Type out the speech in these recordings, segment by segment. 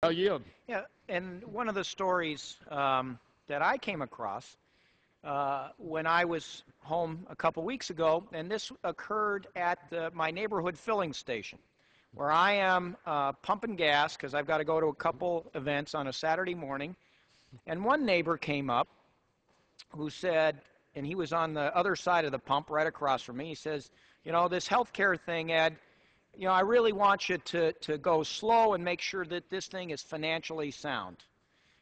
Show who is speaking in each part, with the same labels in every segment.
Speaker 1: I'll yield.
Speaker 2: Yeah, and one of the stories that I came across when I was home a couple weeks ago, and this occurred at my neighborhood filling station, where I am pumping gas because I've got to go to a couple events on a Saturday morning. And one neighbor came up who said, and he was on the other side of the pump right across from me, he says, you know, this healthcare thing, Ed, you know, I really want you to go slow and make sure that this thing is financially sound.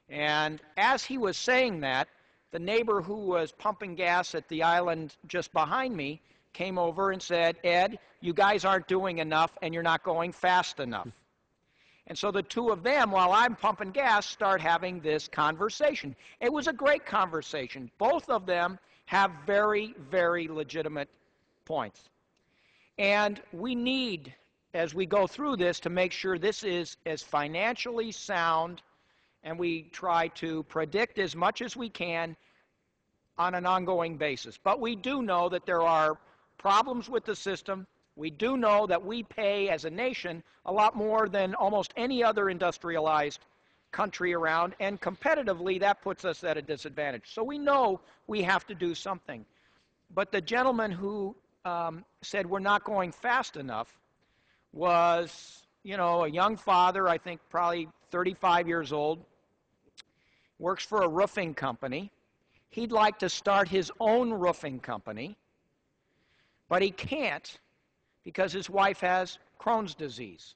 Speaker 2: And as he was saying that, the neighbor who was pumping gas at the island just behind me came over and said, Ed, you guys aren't doing enough and you're not going fast enough. And so the two of them, while I'm pumping gas, start having this conversation. It was a great conversation. Both of them have very, very legitimate points. And we need, as we go through this, to make sure this is as financially sound, and we try to predict as much as we can on an ongoing basis. But we do know that there are problems with the system. We do know that we pay, as a nation, a lot more than almost any other industrialized country around, and competitively, that puts us at a disadvantage. So we know we have to do something. But the gentleman who said we're not going fast enough was, you know, a young father, I think probably 35 years old, works for a roofing company. He'd like to start his own roofing company, but he can't because his wife has Crohn's disease.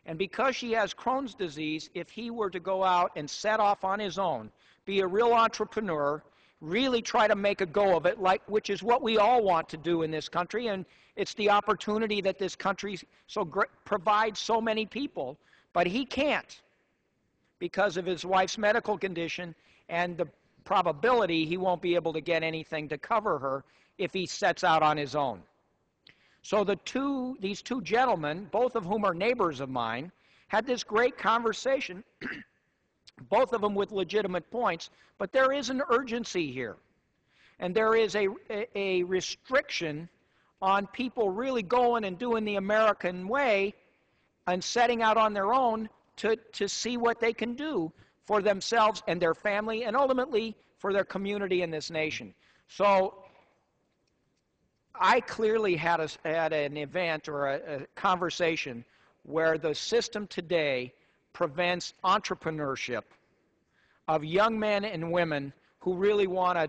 Speaker 2: And because she has Crohn's disease, if he were to go out and set off on his own, be a real entrepreneur, really try to make a go of it, which is what we all want to do in this country, and it's the opportunity that this country provides so many people, but he can't because of his wife's medical condition and the probability he won't be able to get anything to cover her if he sets out on his own. So these two gentlemen, both of whom are neighbors of mine, had this great conversation, both of them with legitimate points, but there is an urgency here. And there is a restriction on people really going and doing the American way and setting out on their own to see what they can do for themselves and their family and ultimately for their community in this nation. So I clearly had an event or a conversation where the system today prevents entrepreneurship of young men and women who really want to,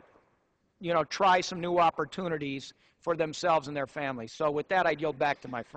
Speaker 2: you know, try some new opportunities for themselves and their families. So with that, I yield back to my friend.